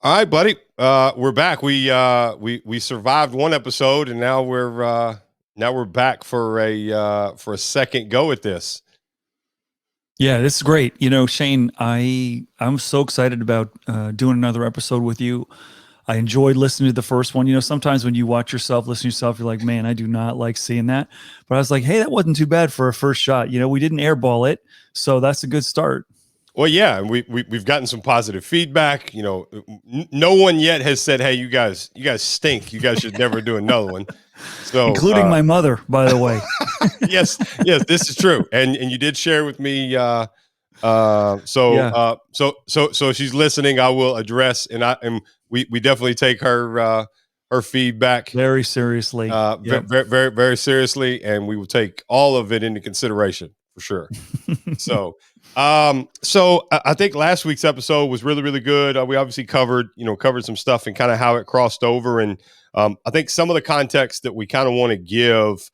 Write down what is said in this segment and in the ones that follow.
All right, buddy. We're back. We survived one episode, and now we're back for a second go at this. Yeah, this is great. Shane, I'm so excited about doing another episode with you. I enjoyed listening to the first one. Sometimes when you watch yourself, listen to yourself, you're like, man, I do not like seeing that. But I was like, hey, that wasn't too bad for a first shot. We didn't airball it, so that's a good start. Well, yeah, and we've gotten some positive feedback. No one yet has said, "Hey, you guys stink. You guys should never do another one." So, Including my mother, by the way. yes, this is true, and you did share with me. Yeah, So she's listening. I will address, and we definitely take her feedback very seriously. Yep. very, very, very seriously, and we will take all of it into consideration for sure. So I think last week's episode was really, really good. We obviously covered some stuff and kind of how it crossed over, and I think some of the context that we kind of want to give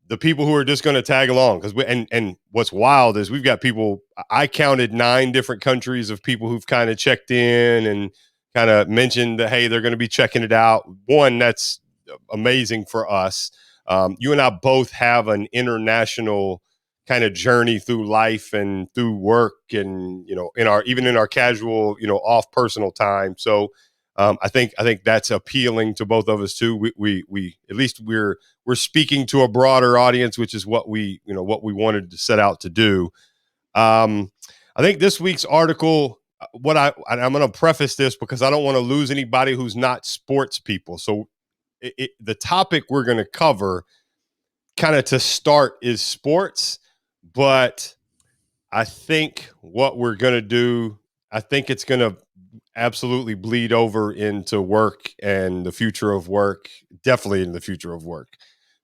the people who are just going to tag along, because and what's wild is we've got people. I counted 9 different countries of people who've kind of checked in and kind of mentioned that, hey, they're going to be checking it out. One, that's amazing for us. You and I both have an international kind of journey through life and through work, and in our casual, off personal time. So I think that's appealing to both of us too. We at least we're speaking to a broader audience, which is what we wanted to set out to do. I think this week's article, I'm going to preface this because I don't want to lose anybody who's not sports people. So the topic we're going to cover, kind of to start, is sports, but I think what we're going to do, I think it's going to absolutely bleed over into work and the future of work, definitely in the future of work.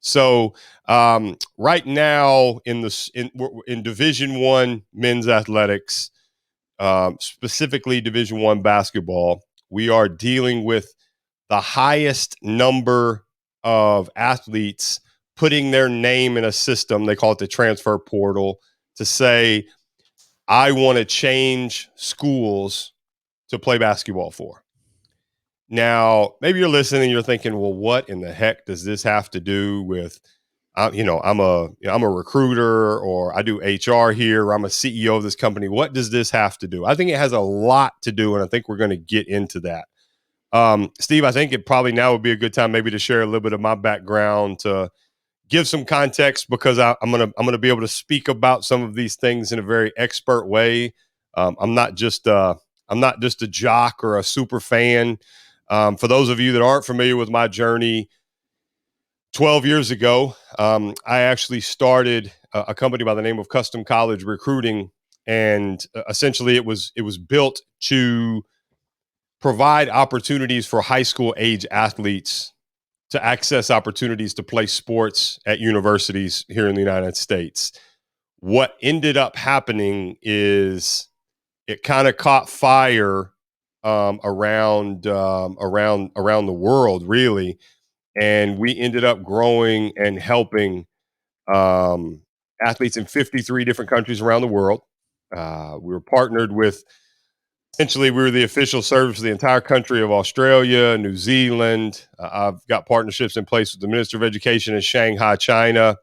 So right now in Division One men's athletics, specifically Division One basketball, we are dealing with the highest number of athletes putting their name in a system. They call it the transfer portal, to say, I want to change schools to play basketball for. Now, maybe you're listening and you're thinking, well, what in the heck does this have to do with, I'm a recruiter, or I do HR here, or I'm a CEO of this company. What does this have to do? I think it has a lot to do, and I think we're going to get into that. Steve, I think it probably now would be a good time maybe to share a little bit of my background, to give some context, because I'm gonna be able to speak about some of these things in a very expert way. I'm not just a jock or a super fan. For those of you that aren't familiar with my journey, 12 years ago, I actually started a company by the name of Custom College Recruiting, and essentially it was built to provide opportunities for high school age athletes to access opportunities to play sports at universities here in the United States. What ended up happening is it kind of caught fire around the world, really, and we ended up growing and helping athletes in 53 different countries around the world. We were partnered with, essentially, we were the official service of the entire country of Australia, New Zealand. I've got partnerships in place with the Minister of Education in Shanghai, China.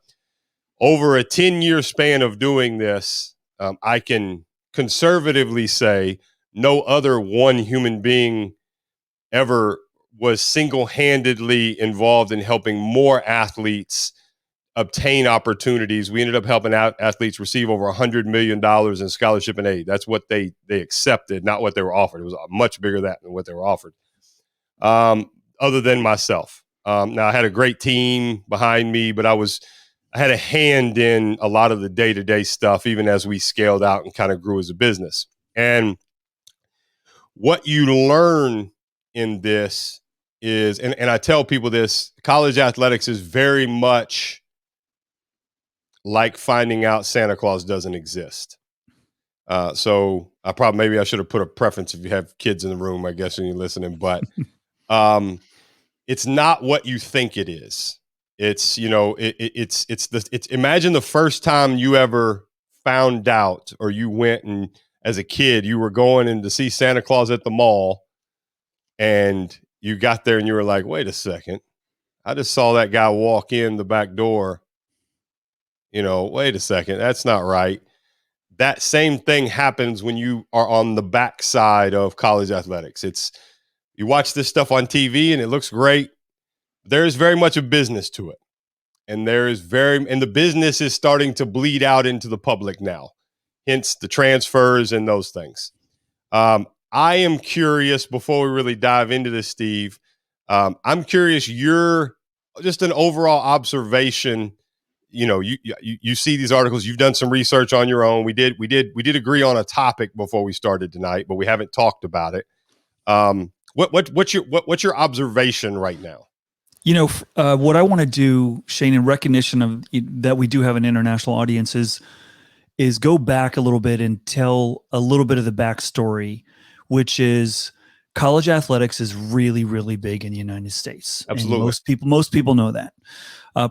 Over a 10-year span of doing this, I can conservatively say no other one human being ever was single-handedly involved in helping more athletes obtain opportunities. We ended up helping out athletes receive over $100 million in scholarship and aid. That's what they accepted, not what they were offered. It was much bigger than what they were offered. Other than myself. Now, I had a great team behind me, but I had a hand in a lot of the day-to-day stuff, even as we scaled out and kind of grew as a business. And what you learn in this is, and I tell people this, college athletics is very much like finding out Santa Claus doesn't exist. So maybe I should have put a preference if you have kids in the room, I guess, when you're listening, but it's not what you think it is. It's, imagine the first time you ever found out, or you went and as a kid, you were going in to see Santa Claus at the mall, and you got there and you were like, wait a second, I just saw that guy walk in the back door. Wait a second, that's not right. That same thing happens when you are on the backside of college athletics. You watch this stuff on TV and it looks great. There is very much a business to it. And the business is starting to bleed out into the public now, hence the transfers and those things. I am curious, before we really dive into this, Steve, I'm curious, you're just an overall observation. You see these articles, you've done some research on your own. We did agree on a topic before we started tonight, but we haven't talked about it. What's your observation right now? What I want to do, Shane, in recognition of that we do have an international audience, is go back a little bit and tell a little bit of the backstory, which is college athletics is really, really big in the United States. Absolutely. And most people know that.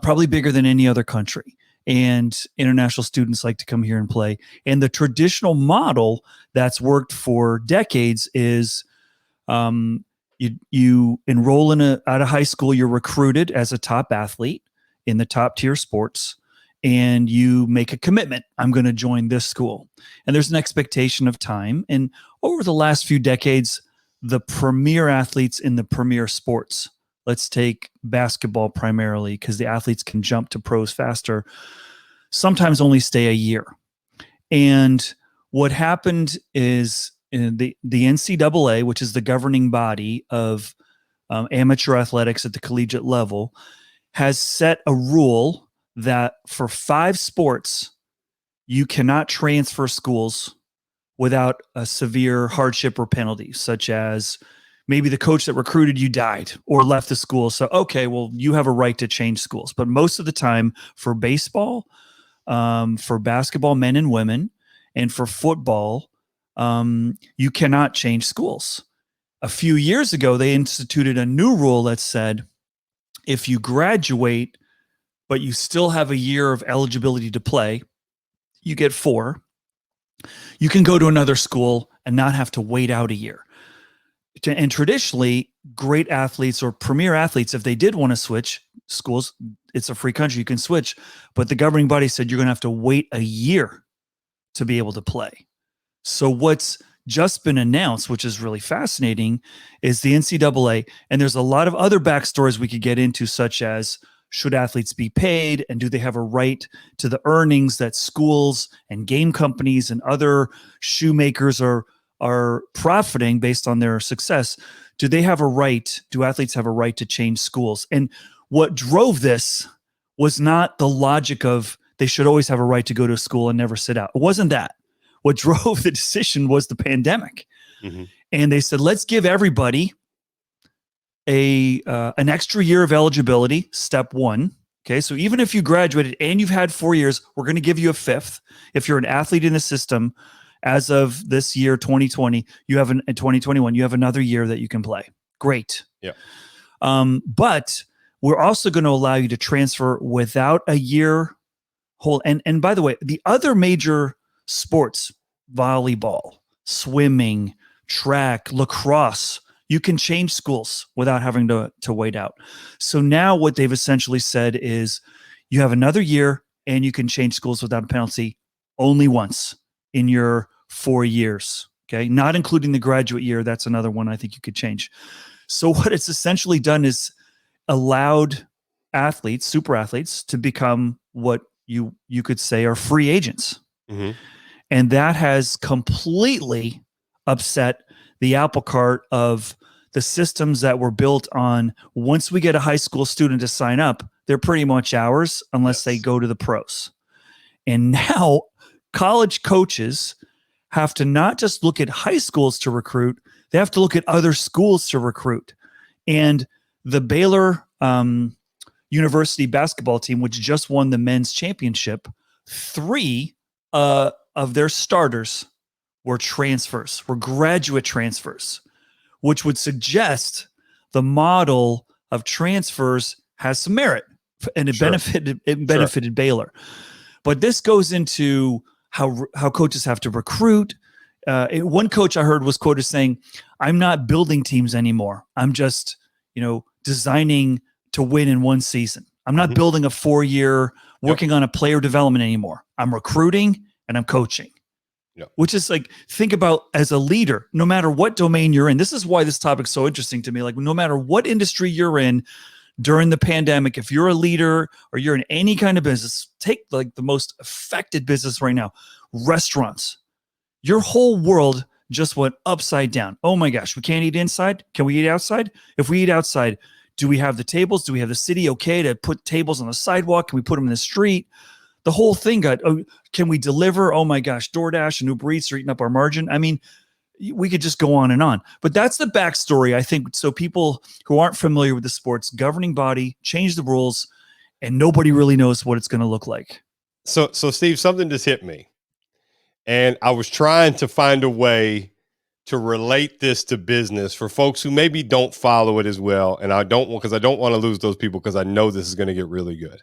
Probably bigger than any other country. And international students like to come here and play. And the traditional model that's worked for decades is you enroll out of high school, you're recruited as a top athlete in the top tier sports, and you make a commitment. I'm going to join this school. And there's an expectation of time. And over the last few decades, the premier athletes in the premier sports, let's take basketball primarily, because the athletes can jump to pros faster, sometimes only stay a year. And what happened is the NCAA, which is the governing body of amateur athletics at the collegiate level, has set a rule that for 5 sports, you cannot transfer schools without a severe hardship or penalty, such as maybe the coach that recruited you died or left the school. So, okay, well, you have a right to change schools. But most of the time for baseball, for basketball, men and women, and for football, you cannot change schools. A few years ago, they instituted a new rule that said, if you graduate, but you still have a year of eligibility to play, you get 4. You can go to another school and not have to wait out a year. And traditionally, great athletes or premier athletes, if they did want to switch schools, it's a free country, you can switch. But the governing body said you're going to have to wait a year to be able to play. So what's just been announced, which is really fascinating, is the NCAA, and there's a lot of other backstories we could get into, such as should athletes be paid, and do they have a right to the earnings that schools and game companies and other shoemakers are profiting based on their success? Do they have a right? Do athletes have a right to change schools? And what drove this was not the logic of they should always have a right to go to school and never sit out. It wasn't that. What drove the decision was the pandemic. Mm-hmm. And they said, let's give everybody an extra year of eligibility, step 1. Okay, so even if you graduated and you've had 4 years, we're going to give you a 5th. If you're an athlete in the system, as of this year, 2020, you have in 2021, you have another year that you can play. Great. Yeah. But we're also going to allow you to transfer without a year whole. And by the way, the other major sports, volleyball, swimming, track, lacrosse, you can change schools without having to wait out. So now what they've essentially said is you have another year and you can change schools without a penalty only once in your 4 years. Okay. Not including the graduate year. That's another one I think you could change. So what it's essentially done is allowed athletes, super athletes, to become what you could say are free agents. Mm-hmm. And that has completely upset the apple cart of the systems that were built on once we get a high school student to sign up, they're pretty much ours unless they go to the pros. And now college coaches have to not just look at high schools to recruit, they have to look at other schools to recruit. And the Baylor University basketball team, which just won the men's championship, 3 of their starters were transfers, were graduate transfers, which would suggest the model of transfers has some merit, and it benefited Baylor. But this goes into how coaches have to recruit. One coach I heard was quoted saying, "I'm not building teams anymore. I'm just, designing to win in one season. I'm not building a 4-year working on a player development anymore. I'm recruiting and I'm coaching." Which is like, think about as a leader, no matter what domain you're in. This is why this topic's so interesting to me. Like, no matter what industry you're in during the pandemic, if you're a leader or you're in any kind of business, take like the most affected business right now, restaurants. Your whole world just went upside down. Oh my gosh, we can't eat inside. Can we eat outside? If we eat outside, do we have the tables? Do we have the city okay to put tables on the sidewalk? Can we put them in the street? The whole thing got, can we deliver? Oh my gosh, DoorDash and Uber Eats are eating up our margin. I mean, we could just go on and on. But that's the backstory, I think. So people who aren't familiar with the sports governing body change the rules, and nobody really knows what it's going to look like. So Steve, something just hit me. And I was trying to find a way to relate this to business for folks who maybe don't follow it as well. And I don't want to lose those people, because I know this is going to get really good.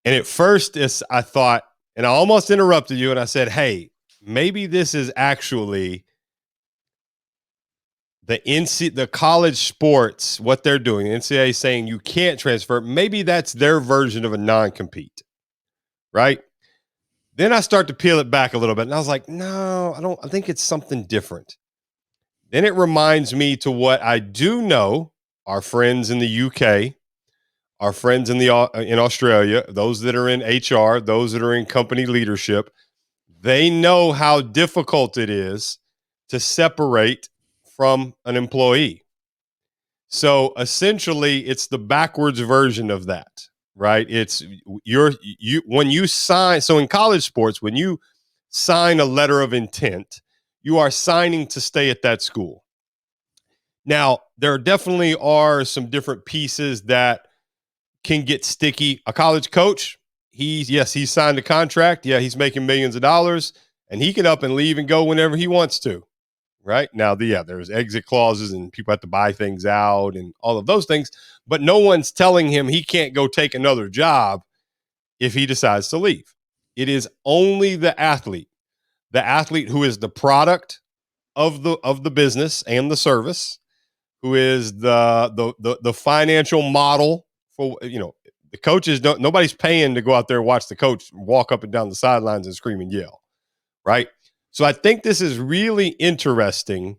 And at first I thought, and I almost interrupted you and I said, hey, maybe this is actually the college sports, what they're doing. The NCAA saying you can't transfer. Maybe that's their version of a non-compete, right? Then I start to peel it back a little bit, and I was like, no, I think it's something different. Then it reminds me to what I do know, our friends in the UK, our friends in Australia, those that are in HR, those that are in company leadership, they know how difficult it is to separate from an employee. So essentially, it's the backwards version of that, right? It's when you sign. So in college sports, when you sign a letter of intent, you are signing to stay at that school. Now, there definitely are some different pieces that can get sticky. A college coach, he signed a contract. Yeah, he's making millions of dollars, and he can up and leave and go whenever he wants to. Right now, there's exit clauses and people have to buy things out and all of those things, but no one's telling him he can't go take another job if he decides to leave. It is only the athlete who is the product of the business and the service, who is the financial model for, the coaches nobody's paying to go out there and watch the coach walk up and down the sidelines and scream and yell, right? So I think this is really interesting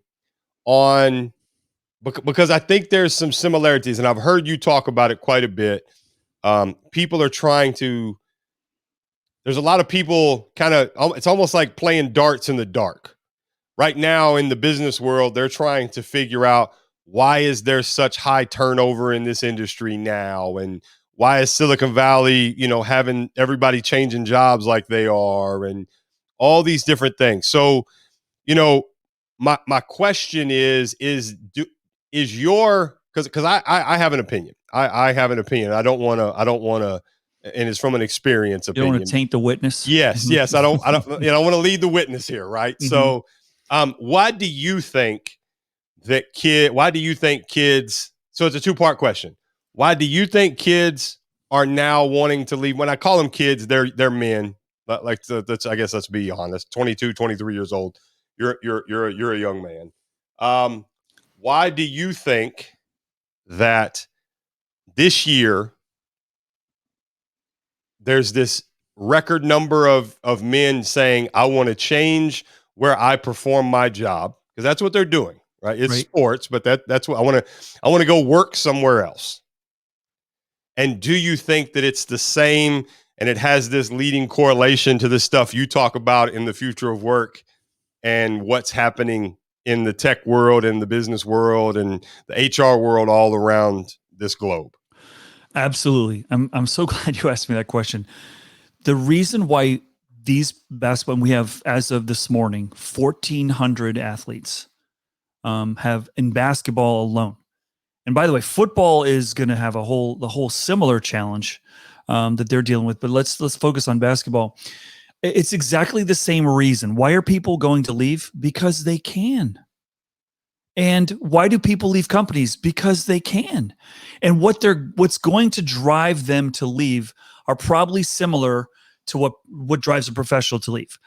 because I think there's some similarities, and I've heard you talk about it quite a bit. People are trying to. There's a lot of people it's almost like playing darts in the dark. Right now in the business world, they're trying to figure out, why is there such high turnover in this industry now? And why is Silicon Valley, having everybody changing jobs like they are, and all these different things. So, my question is your, because I have an opinion. I have an opinion. I don't want to, and it's from an experience opinion. You don't want to taint the witness. Yes. I don't, I want to lead the witness here. Right. Mm-hmm. So, why do you think kids, so it's a 2-part question. Why do you think kids are now wanting to leave? When I call them kids, they're men. But I guess let's be honest, 22, 23 years old. You're a young man. Why do you think that this year there's this record number of men saying, I want to change where I perform my job? Because that's what they're doing, right? It's sports, but that's what I want to go work somewhere else. And do you think that it's the same, and it has this leading correlation to the stuff you talk about in the future of work and what's happening in the tech world and the business world and the HR world all around this globe? Absolutely. I'm so glad you asked me that question. The reason why these basketball, we have, as of this morning, 1,400 athletes have in basketball alone. And by the way, football is going to have the whole similar challenge that they're dealing with. But let's focus on basketball. It's exactly the same reason. Why are people going to leave? Because they can. And why do people leave companies? Because they can. And what's going to drive them to leave are probably similar to what drives a professional to leave.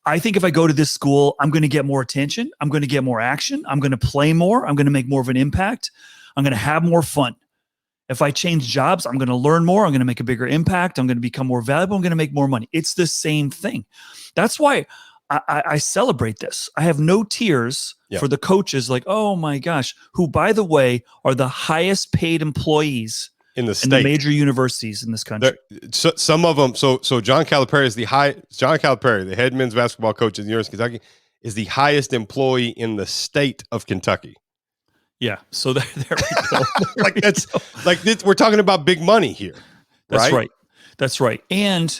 I think if I go to this school, I'm going to get more attention. I'm going to get more action. I'm going to play more. I'm going to make more of an impact. I'm going to have more fun. If I change jobs, I'm going to learn more. I'm going to make a bigger impact. I'm going to become more valuable. I'm going to make more money. It's the same thing. That's why I celebrate this. I have no tears for the coaches, like, oh my gosh, who, by the way, are the highest paid employees in the major universities in this country. Some of them. So John Calipari is John Calipari, the head men's basketball coach at the University of Kentucky, is the highest employee in the state of Kentucky. Yeah. So there we go. We're talking about big money here. That's right. That's right. And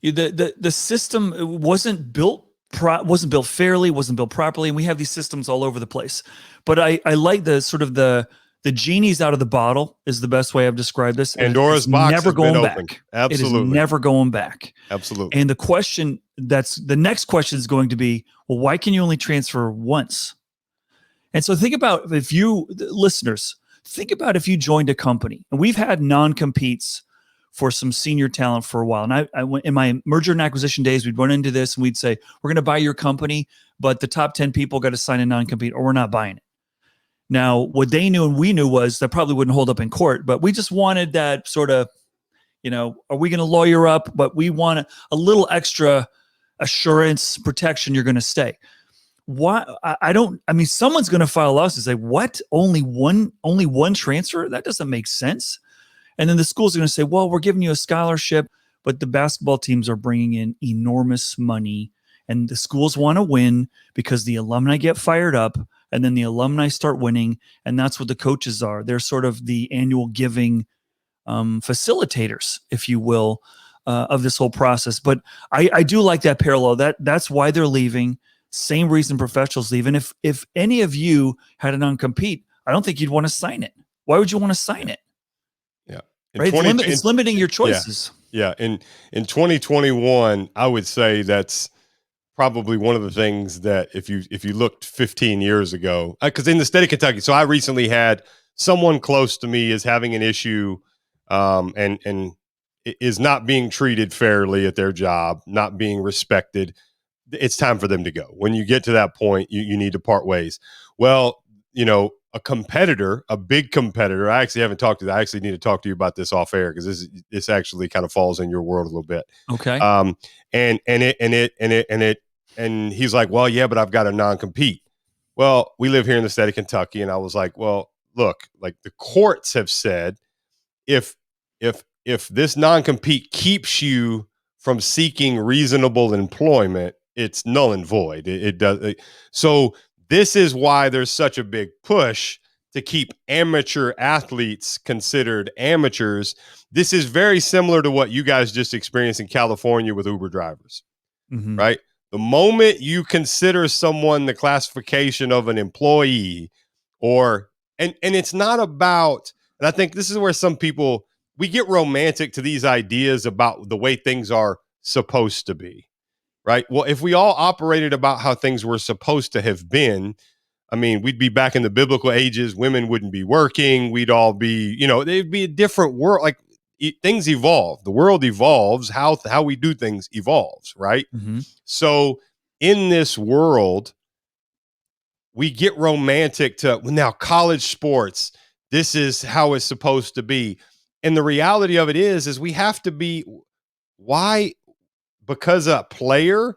the system wasn't built fairly, wasn't built properly, and we have these systems all over the place. But I like the sort of the genie's out of the bottle is the best way I've described this. Pandora's box never going back. Absolutely. It is never going back. Absolutely. And the next question is going to be, well, why can you only transfer once? And so think about if you joined a company, and we've had non-competes for some senior talent for a while. And I went in my merger and acquisition days, we'd run into this and we'd say, we're going to buy your company, but the top 10 people got to sign a non-compete or we're not buying it. Now, what they knew and we knew was that probably wouldn't hold up in court, but we just wanted that sort of, are we going to lawyer up? But we want a little extra assurance, protection, you're going to stay. Why? Someone's going to file a lawsuit and say, what? Only one transfer? That doesn't make sense. And then the schools are going to say, well, we're giving you a scholarship, but the basketball teams are bringing in enormous money and the schools want to win because the alumni get fired up and then the alumni start winning. And that's what the coaches are. They're sort of the annual giving facilitators, if you will, of this whole process. But I do like that parallel. That's why they're leaving. Same reason professionals leave. And if any of you had a non-compete, I don't think you'd want to sign it. Why would you want to sign it? Yeah. Right? It's limiting your choices. Yeah. In 2021, I would say that's probably one of the things that if you looked 15 years ago, because in the state of Kentucky, so I recently had someone close to me is having an issue and is not being treated fairly at their job, not being respected. It's time for them to go. When you get to that point, you need to part ways. Well, a competitor, a big competitor. I actually haven't talked to that. I actually need to talk to you about this off air because this actually kind of falls in your world a little bit. Okay. And he's like, well, yeah, but I've got a non-compete. Well, we live here in the state of Kentucky, and I was like, well, look, like the courts have said, if this non-compete keeps you from seeking reasonable employment, it's null and void. It does. So this is why there's such a big push to keep amateur athletes considered amateurs. This is very similar to what you guys just experienced in California with Uber drivers, right? The moment you consider someone the classification of an employee and it's not about, and I think this is where some people, we get romantic to these ideas about the way things are supposed to be. Right. Well, if we all operated about how things were supposed to have been, I mean, we'd be back in the biblical ages. Women wouldn't be working. We'd all be, it'd be a different world. Like things evolve. The world evolves. How we do things evolves. Right. Mm-hmm. So in this world, we get romantic to now college sports. This is how it's supposed to be. And the reality of it is we have to be because a player,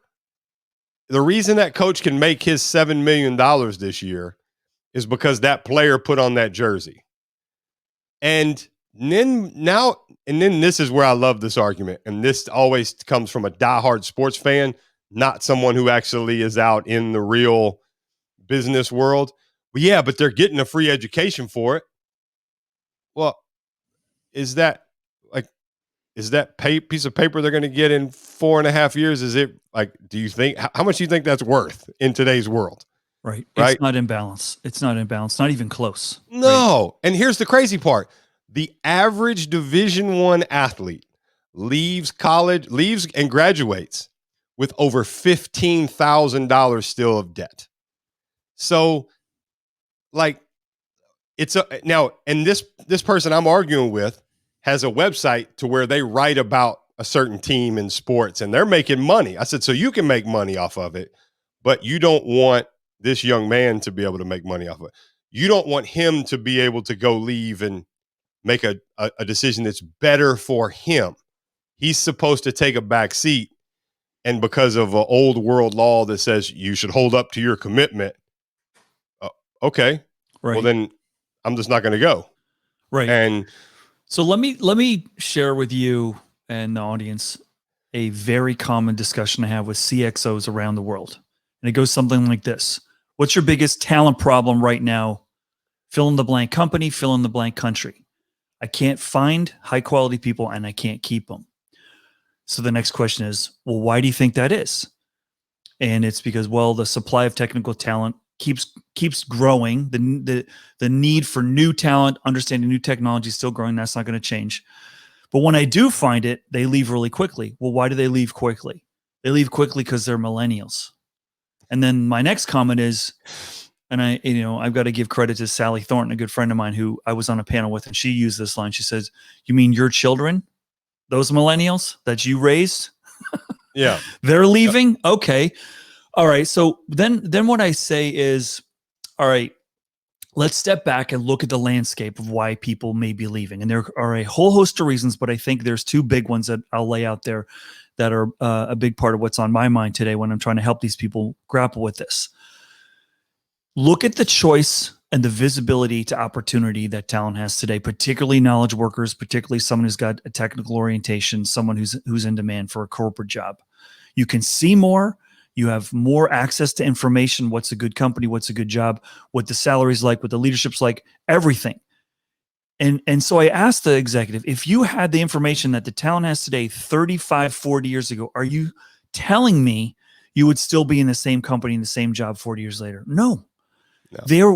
the reason that coach can make his $7 million this year is because that player put on that jersey. And then this is where I love this argument. And this always comes from a diehard sports fan, not someone who actually is out in the real business world. Well, yeah, but they're getting a free education for it. Well, is that piece of paper they're going to get in 4.5 years? Is it like, do you think, how much do you think that's worth in today's world? Right. It's not in balance. It's not in balance. Not even close. No. Right? And here's the crazy part. The average Division I athlete leaves and graduates with over $15,000 still of debt. So like now, and this person I'm arguing with has a website to where they write about a certain team in sports and they're making money. I said, so you can make money off of it, but you don't want this young man to be able to make money off of it. You don't want him to be able to go leave and make a decision that's better for him. He's supposed to take a back seat. And because of an old world law that says you should hold up to your commitment, okay, Right. well then I'm just not going to go. Right. And so let me share with you and the audience a very common discussion I have with CXOs around the world. And it goes something like this. What's your biggest talent problem right now? Fill in the blank company, fill in the blank country. I can't find high quality people and I can't keep them. So the next question is, well, why do you think that is? And it's because, well, the supply of technical talent keeps growing. The need for new talent, understanding new technology is still growing. That's not going to change. But when I do find it, they leave really quickly. Well, why do they leave quickly? They leave quickly because they're millennials. And then my next comment is, and I've got to give credit to Sally Thornton, a good friend of mine who I was on a panel with, and she used this line. She says, "You mean your children? Those millennials that you raised, yeah, they're leaving." Yep. Okay. All right. So then what I say is, all right, let's step back and look at the landscape of why people may be leaving. And there are a whole host of reasons, but I think there's two big ones that I'll lay out there that are a big part of what's on my mind today when I'm trying to help these people grapple with this. Look at the choice and the visibility to opportunity that talent has today, particularly knowledge workers, particularly someone who's got a technical orientation, someone who's in demand for a corporate job. You can see more. You have more access to information. What's a good company? What's a good job? What the salary's like? What the leadership's like? Everything. And so I asked the executive, if you had the information that the talent has today 35, 40 years ago, are you telling me you would still be in the same company, in the same job 40 years later? No. They're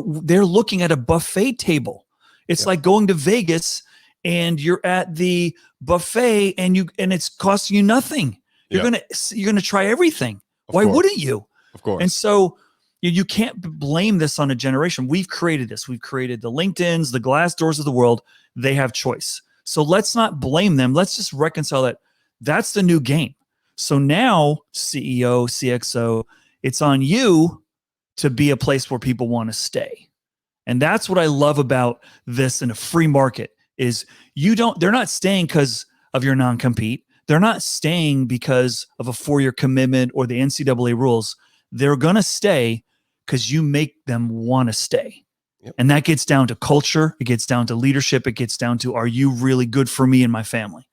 looking at a buffet table. It's like going to Vegas and you're at the buffet and it's costing you nothing. You're gonna try everything. Why wouldn't you? Of course. And so you can't blame this on a generation. We've created this. We've created the LinkedIns, the Glassdoors of the world. They have choice. So let's not blame them. Let's just reconcile that. That's the new game. So now, CEO, CXO, it's on you to be a place where people want to stay. And that's what I love about this in a free market is they're not staying because of your non-compete. They're not staying because of a 4-year commitment or the NCAA rules. They're going to stay because you make them want to stay. Yep. And that gets down to culture. It gets down to leadership. It gets down to, are you really good for me and my family?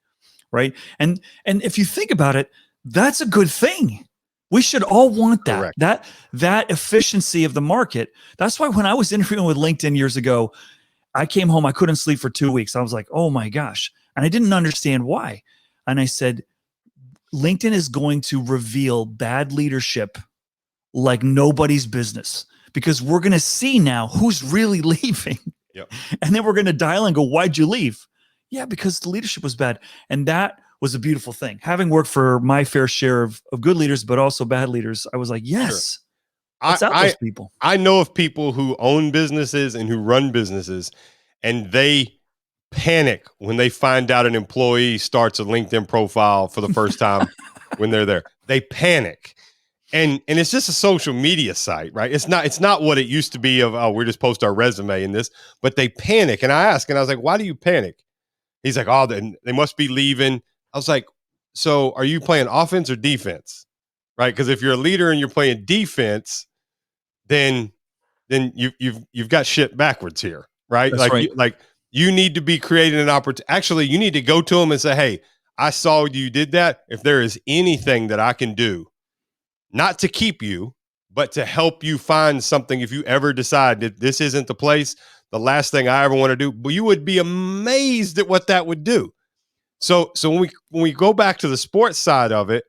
Right. And if you think about it, that's a good thing. We should all want that. Correct. That efficiency of the market. That's why when I was interviewing with LinkedIn years ago, I came home, I couldn't sleep for 2 weeks. I was like, oh my gosh. And I didn't understand why. And I said, LinkedIn is going to reveal bad leadership like nobody's business, because we're going to see now who's really leaving. Yep. And then we're going to dial and go, why'd you leave? Yeah, because the leadership was bad. And that was a beautiful thing. Having worked for my fair share of good leaders, but also bad leaders, I was like, yes, let's out those people. I know of people who own businesses and who run businesses, and they panic when they find out an employee starts a LinkedIn profile for the first time when they're there. They panic. And it's just a social media site, right? It's not what it used to be of, oh, we just post our resume in this, but they panic. And I asked, and I was like, why do you panic? He's like, oh, they must be leaving. I was like, so are you playing offense or defense? Right? Because if you're a leader and you're playing defense, then you've got shit backwards here, right? That's right. You need to be creating an opportunity. Actually, you need to go to them and say, hey, I saw you did that. If there is anything that I can do, not to keep you, but to help you find something, if you ever decide that this isn't the place, the last thing I ever want to do, but you would be amazed at what that would do. So when we go back to the sports side of it,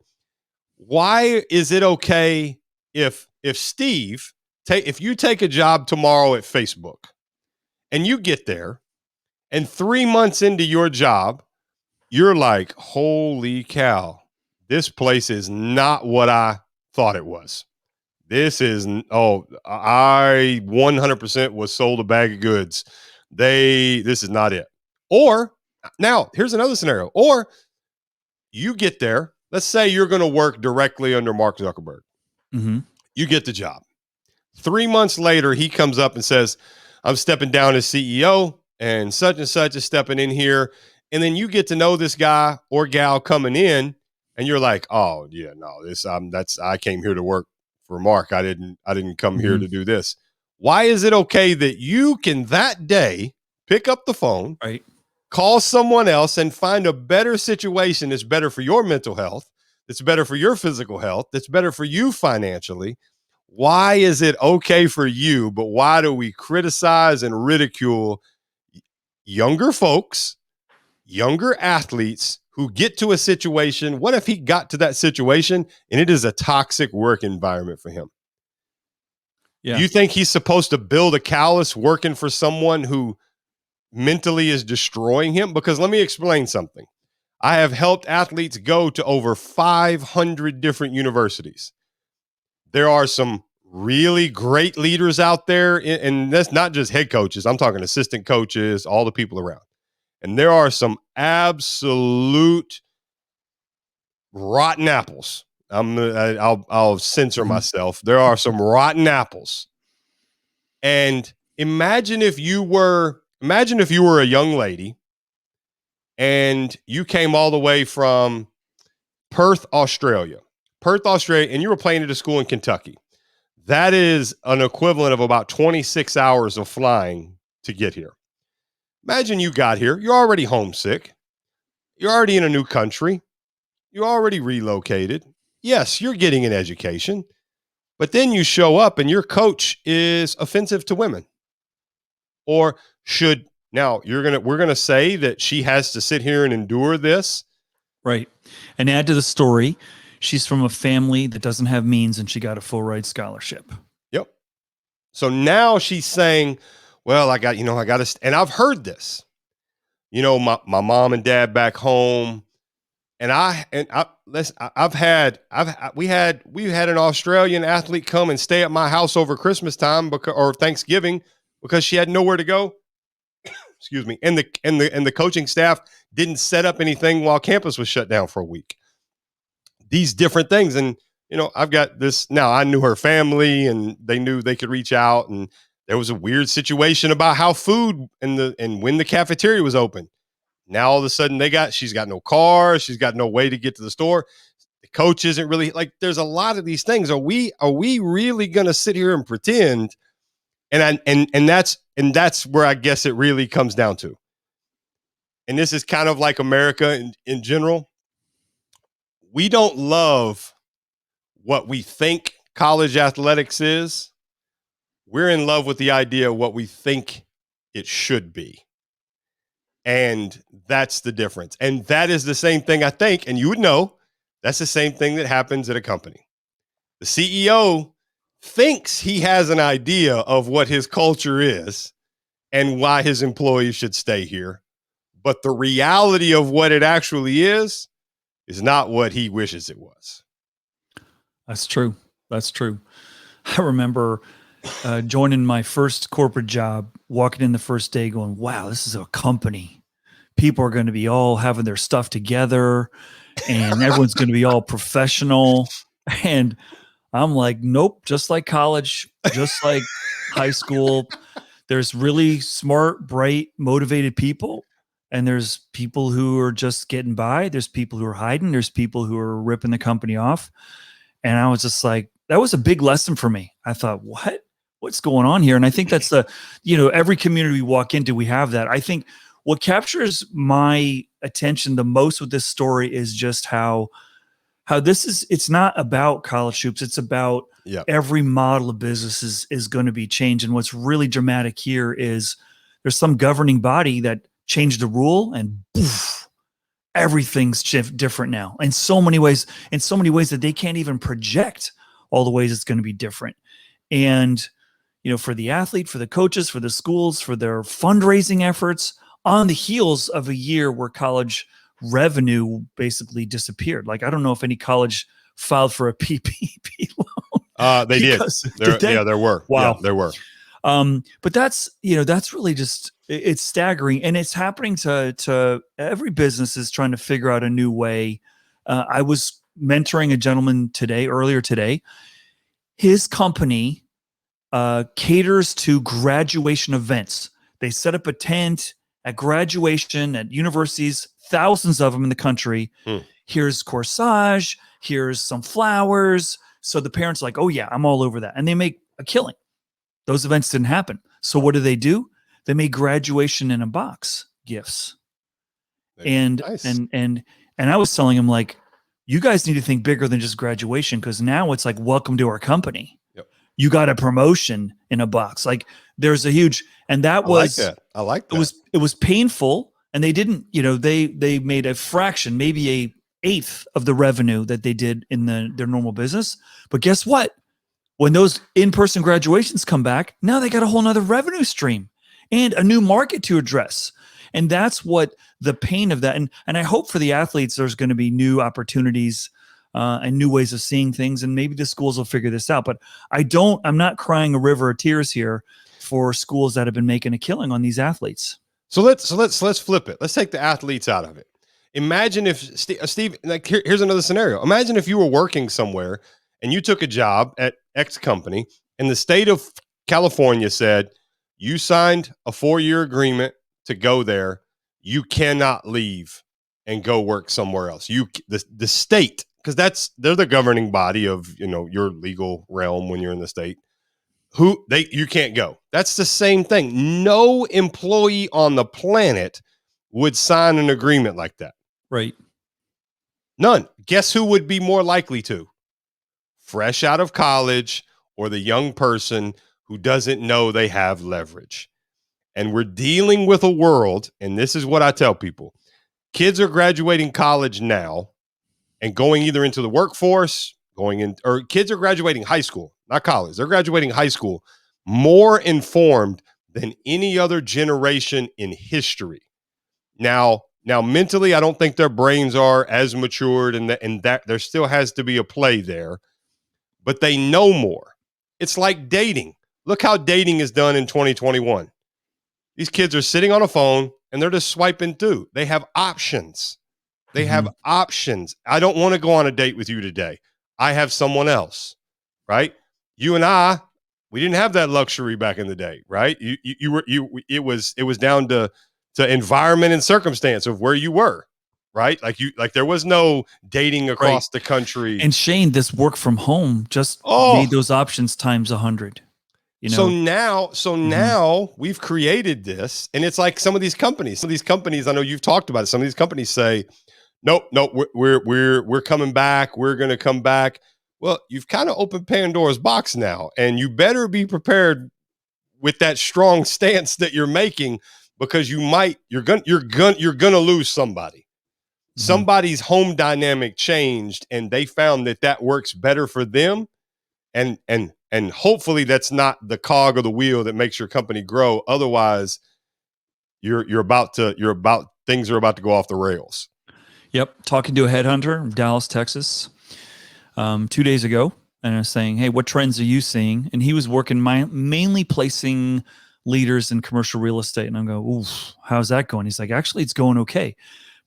why is it okay if Steve, if you take a job tomorrow at Facebook and you get there and 3 months into your job, you're like, holy cow, this place is not what I thought it was. This is, I 100% was sold a bag of goods. This is not it. Or now here's another scenario. Or You get there. Let's say you're going to work directly under Mark Zuckerberg. Mm-hmm. You get the job. 3 months later, he comes up and says, I'm stepping down as CEO and such is stepping in here. And then you get to know this guy or gal coming in, and you're like, oh yeah, no, I came here to work for Mark. I didn't come here Mm-hmm. to do this. Why is it okay that you can that day pick up the phone, Right. call someone else and find a better situation that's better for your mental health, that's better for your physical health, that's better for you financially? Why is it okay for you, but why do we criticize and ridicule younger folks, younger athletes who get to a situation? What if he got to that situation and it is a toxic work environment for him? Yeah. You think he's supposed to build a callus working for someone who mentally is destroying him? Because let me explain something. I have helped athletes go to over 500 different universities. There are some really great leaders out there, and that's not just head coaches. I'm talking assistant coaches, all the people around. And there are some absolute rotten apples. I'll censor myself. There are some rotten apples. And imagine if you were a young lady and you came all the way from Perth, Australia, and you were playing at a school in Kentucky. That is an equivalent of about 26 hours of flying to get here. Imagine you got here. You're already homesick. You're already in a new country. You're already relocated. Yes, you're getting an education, but then you show up and your coach is offensive to women. Or we're going to say that she has to sit here and endure this. Right. And add to the story, she's from a family that doesn't have means and she got a full ride scholarship. Yep. So now she's saying, well, I got to, and I've heard this, my mom and dad back home. We had an Australian athlete come and stay at my house over Christmas time or Thanksgiving because she had nowhere to go. Excuse me. And the coaching staff didn't set up anything while campus was shut down for a week. These different things. And, I've got this now. I knew her family and they knew they could reach out. And there was a weird situation about how food and when the cafeteria was open. Now all of a sudden she's got no car. She's got no way to get to the store. The coach isn't really there's a lot of these things. Are we really going to sit here and pretend? And that's where I guess it really comes down to. And this is kind of like America in general. We don't love what we think college athletics is. We're in love with the idea of what we think it should be. And that's the difference. And that is the same thing, I think, and you would know, that's the same thing that happens at a company. The CEO thinks he has an idea of what his culture is and why his employees should stay here. But the reality of what it actually is not what he wishes it was. That's true. That's true. I remember joining my first corporate job, walking in the first day going, wow, this is a company. People are going to be all having their stuff together and everyone's going to be all professional. And I'm like, nope, just like college, just like high school. There's really smart, bright, motivated people. And there's people who are just getting by. There's people who are hiding. There's people who are ripping the company off. And I was just like, that was a big lesson for me. I thought, what's going on here? And I think that's every community we walk into, we have that. I think what captures my attention the most with this story is just how it's not about college hoops. It's about every model of business is going to be changed. And what's really dramatic here is there's some governing body that changed the rule and poof, everything's different now in so many ways that they can't even project all the ways it's going to be different. And, for the athlete, for the coaches, for the schools, for their fundraising efforts on the heels of a year where college revenue basically disappeared. Like, I don't know if any college filed for a PPP loan. They did. There were. Wow. Yeah, there were. But that's really just, it's staggering. And it's happening to every business is trying to figure out a new way I was mentoring a gentleman earlier today. His company caters to graduation events. They set up a tent at graduation at universities, thousands of them in the country. Here's corsage, here's some flowers. So the parents are like, oh yeah, I'm all over that. And they make a killing. Those events didn't happen. So what do? They made graduation in a box gifts. And nice. and I was telling him, like, you guys need to think bigger than just graduation, because now it's like, welcome to our company. Yep. You got a promotion in a box. Like, there's a huge, and that was, I like that. It was painful, and they didn't, they made a fraction, maybe a eighth of the revenue that they did in their normal business. But guess what? When those in-person graduations come back, now they got a whole nother revenue stream and a new market to address. And that's what the pain of that. And I hope for the athletes, there's going to be new opportunities and new ways of seeing things. And maybe the schools will figure this out. But I'm not crying a river of tears here for schools that have been making a killing on these athletes. So let's flip it. Let's take the athletes out of it. Imagine if Steve, like here's another scenario. Imagine if you were working somewhere and you took a job at X company and the state of California said, you signed a 4-year agreement to go there. You cannot leave and go work somewhere else. The state, because they're the governing body of, your legal realm when you're in the state. You can't go. That's the same thing. No employee on the planet would sign an agreement like that. Right. None. Guess who would be more likely to? Fresh out of college, or the young person who doesn't know they have leverage. And we're dealing with a world, and this is what I tell people. Kids are graduating college now and going either into the workforce, or kids are graduating high school, not college. They're graduating high school more informed than any other generation in history. Now mentally, I don't think their brains are as matured, and that there still has to be a play there, but they know more. It's like dating. Look how dating is done in 2021. These kids are sitting on a phone and they're just swiping through. They have options. They have options. I don't want to go on a date with you today. I have someone else, right? You and we didn't have that luxury back in the day, right? It was down to environment and circumstance of where you were, right? Like there was no dating across the country. And Shane, this work from home just made those options times 100. So now we've created this, and it's like some of these companies, I know you've talked about it. Some of these companies say, nope, we're coming back. We're going to come back. Well, you've kind of opened Pandora's box now, and you better be prepared with that strong stance that you're making, because you're going to lose somebody. Somebody's home dynamic changed, and they found that works better for them. And hopefully that's not the cog of the wheel that makes your company grow. Otherwise, things are about to go off the rails. Yep. Talking to a headhunter in Dallas, Texas, 2 days ago, and I was saying, hey, what trends are you seeing? And he was working mainly placing leaders in commercial real estate. And I'm going, ooh, how's that going? He's like, actually, it's going okay.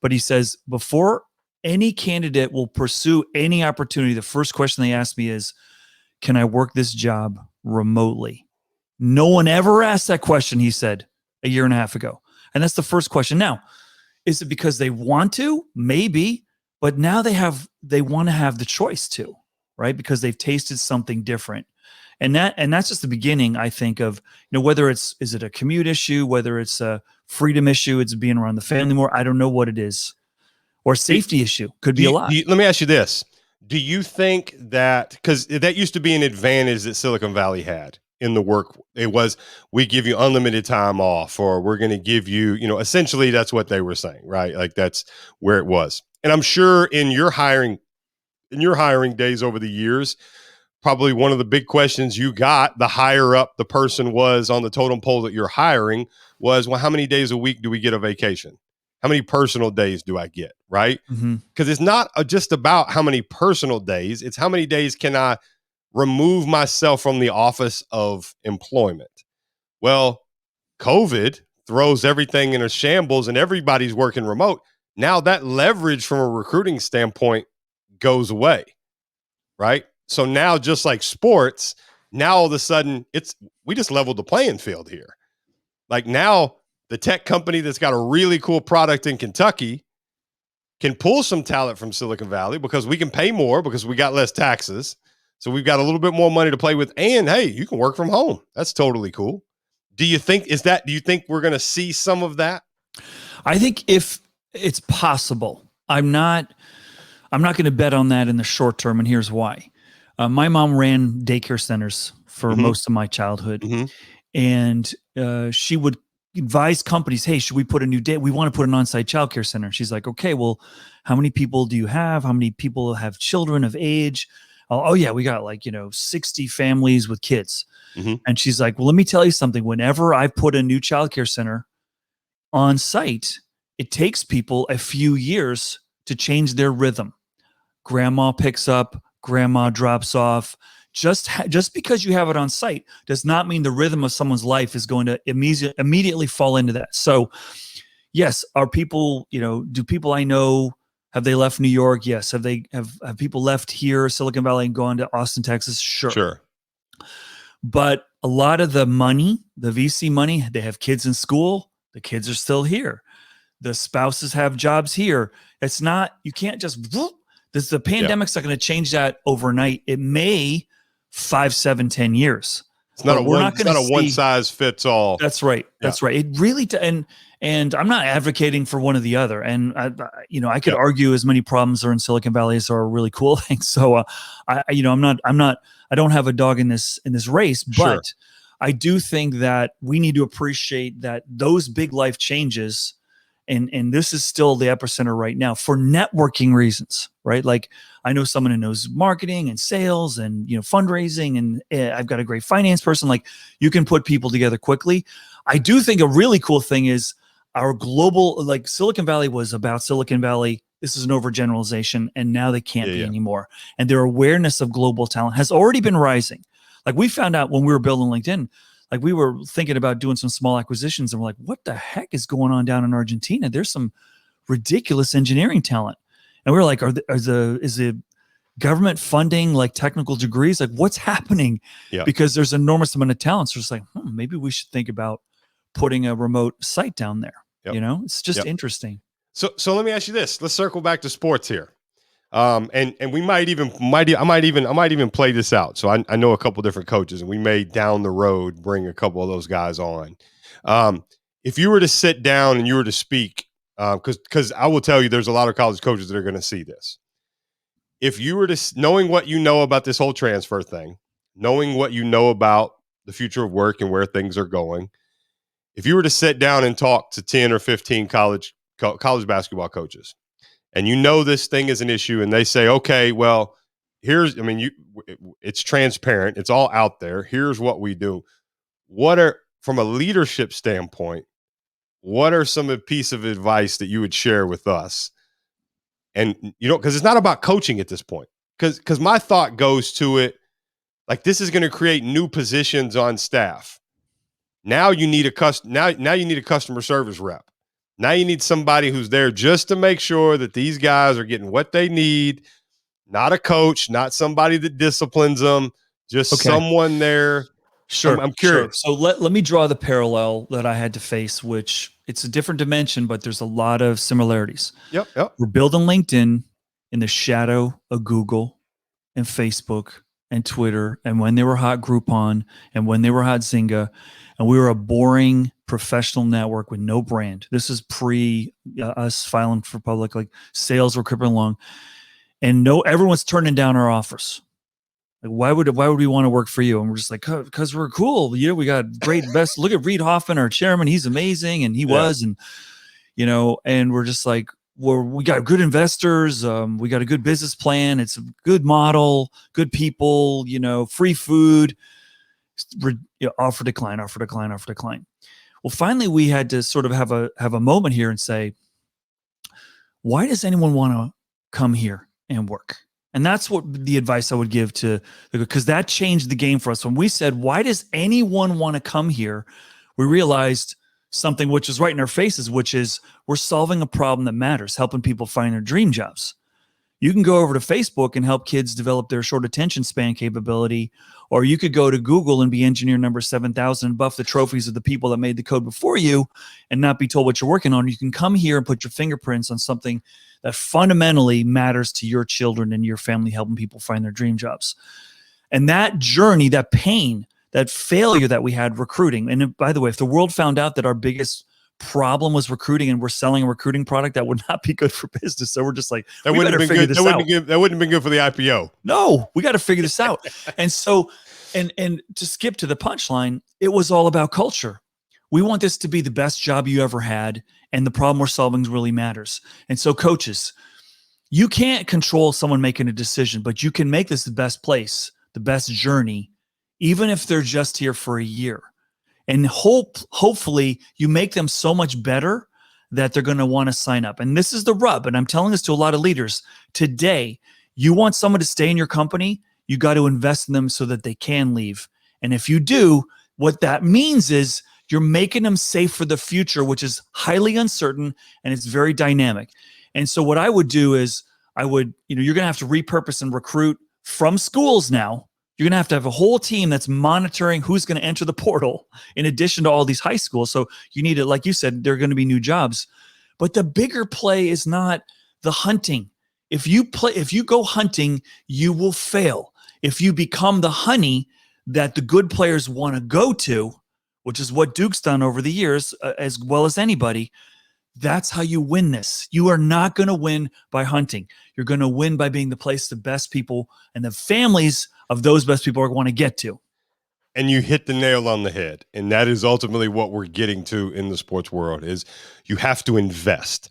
But he says, before any candidate will pursue any opportunity, the first question they ask me is, can I work this job remotely? No one ever asked that question, he said, a year and a half ago. And that's the first question. Now, is it because they want to? Maybe. But now they want to have the choice to, right? Because they've tasted something different. And that's just the beginning, I think, of, whether is it a commute issue, whether it's a freedom issue, it's being around the family more. I don't know what it is. Or safety issue. Could be a lot. Let me ask you this. Do you think that, because that used to be an advantage that Silicon Valley had in the work, it was, we give you unlimited time off, or we're going to give you, essentially that's what they were saying, right? Like that's where it was. And I'm sure in your hiring days over the years, probably one of the big questions you got, the higher up the person was on the totem pole that you're hiring, was, well, how many days a week do we get a vacation? How many personal days do I get, right? Because it's not just about how many personal days. It's how many days can I remove myself from the office of employment? Well, COVID throws everything in a shambles and everybody's working remote. now that leverage from a recruiting standpoint goes away, right? So now, just like sports, now all of a sudden we just leveled the playing field here. Like now, the tech company that's got a really cool product in Kentucky can pull some talent from Silicon Valley because we can pay more because we got less taxes. So we've got a little bit more money to play with. And hey, you can work from home. That's totally cool. Do you think we're going to see some of that? I think if it's possible, I'm not going to bet on that in the short term. And here's why. My mom ran daycare centers for most of my childhood. And she would advise companies, hey, should we put we want to put an on-site childcare center. She's like, okay, well, how many people do you have? How many people have children of age? Oh yeah, we got 60 families with kids. And she's like, well, let me tell you something. Whenever I put a new childcare center on site, it takes people a few years to change their rhythm. Grandma picks up, grandma drops off. Just because you have it on site does not mean the rhythm of someone's life is going to immediately fall into that. So yes, are people, do people I know, have they left New York? Yes. Have people left here, Silicon Valley, and gone to Austin, Texas? Sure. But a lot of the money, the VC money, they have kids in school. The kids are still here. The spouses have jobs here. It's not, you can't just, the pandemic's not going to change that overnight. It may 5, 7, 10 years. It's not a one size fits all. That's right. That's right. It really, and I'm not advocating for one or the other. And I could argue as many problems are in Silicon Valley as are really cool things. So I don't have a dog in this race, but I do think that we need to appreciate that those big life changes. And this is still the epicenter right now for networking reasons, right? Like I know someone who knows marketing and sales and, fundraising, and I've got a great finance person. Like you can put people together quickly. I do think a really cool thing is our global, like Silicon Valley was about Silicon Valley. This is an overgeneralization, and now they can't be anymore. And their awareness of global talent has already been rising. Like we found out when we were building LinkedIn, like we were thinking about doing some small acquisitions, and we're like, what the heck is going on down in Argentina? There's some ridiculous engineering talent. And we were like, is the government funding like technical degrees? Like what's happening? Because there's an enormous amount of talent. So it's like, maybe we should think about putting a remote site down there. It's just interesting. So let me ask you this. Let's circle back to sports here. And we I might even play this out. So I know a couple different coaches, and we may down the road bring a couple of those guys on. If you were to sit down and you were to speak, because I will tell you, there's a lot of college coaches that are going to see this. If you were to, knowing what you know about this whole transfer thing, knowing what you know about the future of work and where things are going, if you were to sit down and talk to 10 or 15 college basketball coaches, and this thing is an issue, and they say, okay, well, it's transparent. It's all out there. Here's what we do. From a leadership standpoint, what are some piece of advice that you would share with us? And, because it's not about coaching at this point. Because my thought goes to it, like this is going to create new positions on staff. Now you need now you need a customer service rep. Now you need somebody who's there just to make sure that these guys are getting what they need, not a coach, not somebody that disciplines them, just someone there. Sure. I'm curious. Sure. So let me draw the parallel that I had to face, which it's a different dimension, but there's a lot of similarities. Yep. We're building LinkedIn in the shadow of Google and Facebook and Twitter, and when they were hot, Groupon, and when they were hot, Zynga, and we were a boring professional network with no brand. This is pre us filing for public, like sales were creeping along, and everyone's turning down our offers. Like, why would we want to work for you? And we're just like, because we're cool. We got great best. Look at Reid Hoffman, our chairman. He's amazing. And he was, and and we're just like, we got good investors. We got a good business plan. It's a good model, good people, free food, offer decline. Well, finally we had to sort of have a moment here and say, why does anyone want to come here and work? And that's what the advice I would give because that changed the game for us. When we said, why does anyone want to come here? We realized something which is right in our faces, which is we're solving a problem that matters, helping people find their dream jobs. You can go over to Facebook and help kids develop their short attention span capability, or you could go to Google and be engineer number 7,000 and buff the trophies of the people that made the code before you and not be told what you're working on. You can come here and put your fingerprints on something that fundamentally matters to your children and your family, helping people find their dream jobs. And that journey, that pain, that failure that we had recruiting. And by the way, if the world found out that our biggest problem was recruiting and we're selling a recruiting product, that would not be good for business. So we're just like, we better figure this out. That wouldn't have been good for the IPO. No, we got to figure this out. And so, and to skip to the punchline, it was all about culture. We want this to be the best job you ever had, and the problem we're solving really matters. And so, coaches, you can't control someone making a decision, but you can make this the best place, the best journey, even if they're just here for a year. And hopefully you make them so much better that they're going to want to sign up. And this is the rub. And I'm telling this to a lot of leaders today. You want someone to stay in your company, you got to invest in them so that they can leave. And if you do, what that means is you're making them safe for the future, which is highly uncertain and it's very dynamic. And so what I would do is you're going to have to repurpose and recruit from schools now. You're going to have a whole team that's monitoring who's going to enter the portal in addition to all these high schools. So you need it, like you said, there are going to be new jobs. But the bigger play is not the hunting. If you go hunting, you will fail. If you become the honey that the good players want to go to, which is what Duke's done over the years, as well as anybody, that's how you win this. You are not going to win by hunting. You're going to win by being the place the best people and the families of those best people want to get to. And you hit the nail on the head. And that is ultimately what we're getting to in the sports world is you have to invest.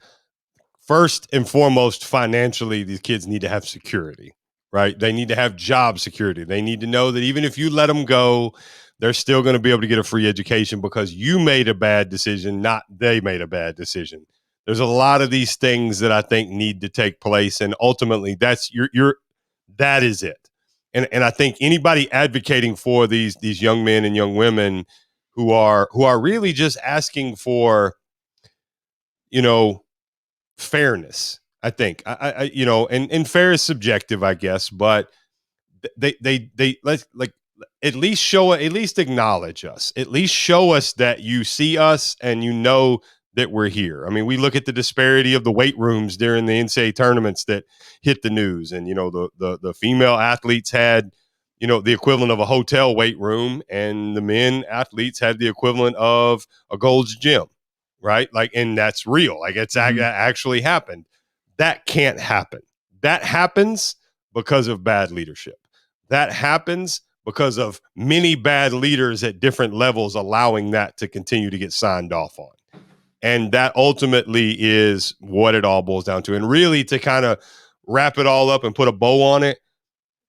First and foremost, financially, these kids need to have security, right? They need to have job security. They need to know that even if you let them go, they're still going to be able to get a free education because you made a bad decision, not they made a bad decision. There's a lot of these things that I think need to take place. And ultimately, that is it. And I think anybody advocating for these young men and young women who are really just asking for, fairness. I think and fair is subjective, I guess, but they let's at least acknowledge us, at least show us that you see us and you know that we're here. I mean, we look at the disparity of the weight rooms during the NCAA tournaments that hit the news, and the female athletes had the equivalent of a hotel weight room, and the men athletes had the equivalent of a Gold's Gym, right? Like, and that's real. Like, that actually happened. That can't happen. That happens because of bad leadership. That happens because of many bad leaders at different levels allowing that to continue to get signed off on. And that ultimately is what it all boils down to. And really, to kind of wrap it all up and put a bow on it,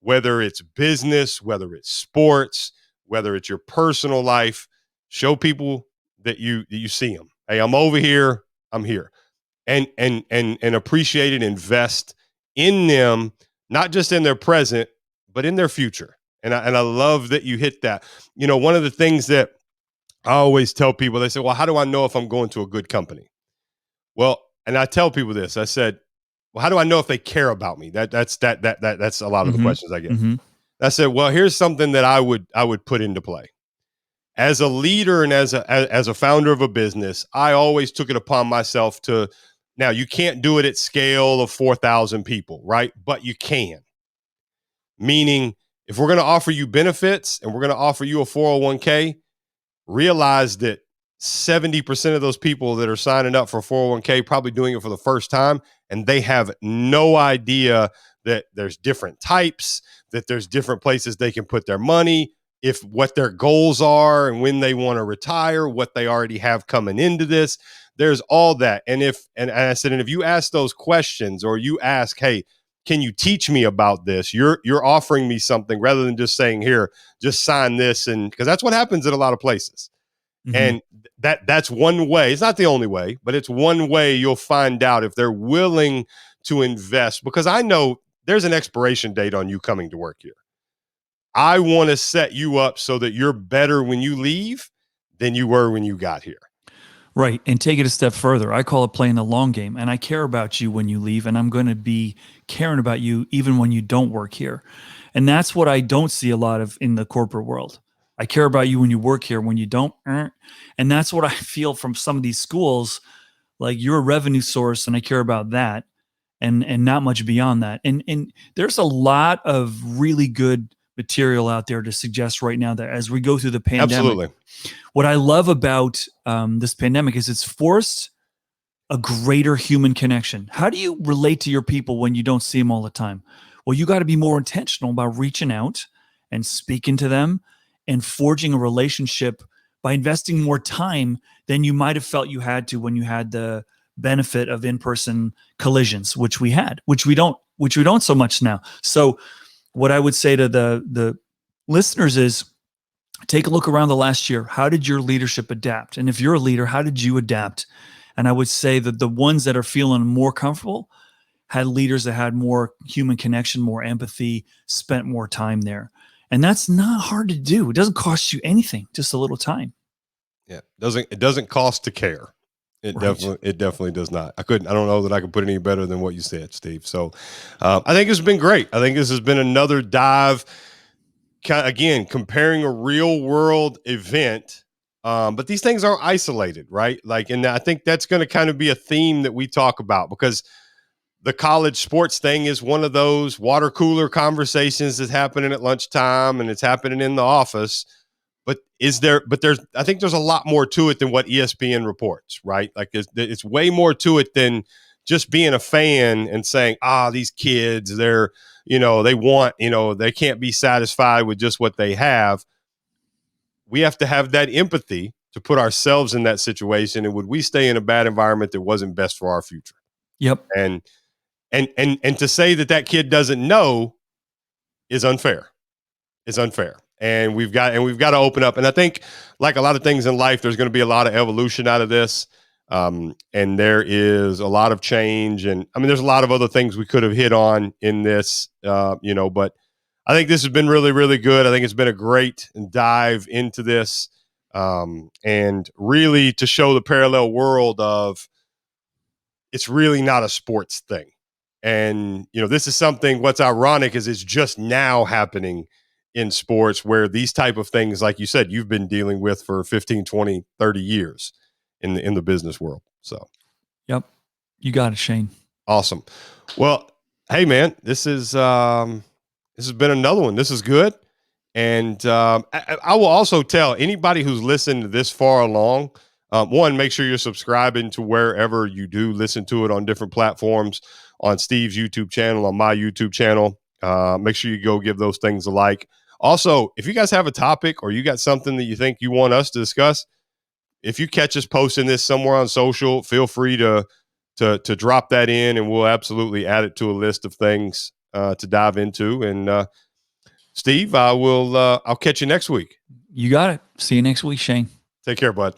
whether it's business, whether it's sports, whether it's your personal life, show people that you see them. Hey, I'm over here. I'm here. And appreciate and invest in them, not just in their present, but in their future. And I love that you hit that. One of the things that I always tell people, they say, well, how do I know if I'm going to a good company? Well, and I tell people this, I said, well, how do I know if they care about me? That's a lot of the questions I get. I said, well, here's something that I would put into play. As a leader and as a founder of a business, I always took it upon myself to, now you can't do it at scale of 4,000 people, right? But you can. Meaning, if we're going to offer you benefits and we're going to offer you a 401k, realize that 70% of those people that are signing up for 401k probably doing it for the first time, and they have no idea that there's different types, that there's different places they can put their money, if what their goals are and when they want to retire, what they already have coming into this. There's all that. And I said, and if you ask those questions, or you ask, hey, can you teach me about this? You're offering me something rather than just saying, here, just sign this. And because that's what happens in a lot of places. And that's one way. It's not the only way, but it's one way you'll find out if they're willing to invest, because I know there's an expiration date on you coming to work here. I want to set you up so that you're better when you leave than you were when you got here. Right. And take it a step further. I call it playing the long game. And I care about you when you leave, and I'm going to be caring about you even when you don't work here. And that's what I don't see a lot of in the corporate world. I care about you when you work here, when you don't. And that's what I feel from some of these schools. Like, you're a revenue source, and I care about that, and not much beyond that. And there's a lot of really good material out there to suggest right now that as we go through the pandemic, Absolutely. what I love about this pandemic is it's forced a greater human connection. How do you relate to your people when you don't see them all the time? Well, you got to be more intentional about reaching out and speaking to them and forging a relationship by investing more time than you might have felt you had to when you had the benefit of in-person collisions, which we had, which we don't so much now. So what I would say to the listeners is, take a look around the last year. How did your leadership adapt? And if you're a leader, how did you adapt? And I would say that the ones that are feeling more comfortable had leaders that had more human connection, more empathy, spent more time there. And that's not hard to do. It doesn't cost you anything, just a little time. Yeah. It doesn't cost to care. It Right. definitely does not. I don't know that I could put it any better than what you said, Steve. So I think it's been great. I think this has been another dive, again, comparing a real world event. But these things aren't isolated, right? Like, and I think that's going to kind of be a theme that we talk about, because the college sports thing is one of those water cooler conversations that's happening at lunchtime and it's happening in the office. But I think there's a lot more to it than what ESPN reports, right? Like, it's way more to it than just being a fan and saying, these kids, they want, they can't be satisfied with just what they have. We have to have that empathy to put ourselves in that situation. And would we stay in a bad environment that wasn't best for our future? Yep. And to say that kid doesn't know is unfair. It's unfair. And we've got to open up. And I think, like a lot of things in life, there's going to be a lot of evolution out of this. And there is a lot of change. And I mean, there's a lot of other things we could have hit on in this, but I think this has been really, really good. I think it's been a great dive into this, and really to show the parallel world of, it's really not a sports thing. And, this is something, what's ironic is it's just now happening in sports, where these type of things, like you said, you've been dealing with for 15, 20, 30 years in the business world. So, Yep. You got it, Shane. awesome. Well, hey man, this has been another one. This is good. And I will also tell anybody who's listened this far along, one, make sure you're subscribing to wherever you do listen to it on different platforms, on Steve's YouTube channel, on my YouTube channel. Make sure you go give those things a like. Also, if you guys have a topic or you got something that you think you want us to discuss, if you catch us posting this somewhere on social, feel free to drop that in, and we'll absolutely add it to a list of things to dive into. And Steve, I'll catch you next week. You got it. See you next week, Shane. Take care, bud.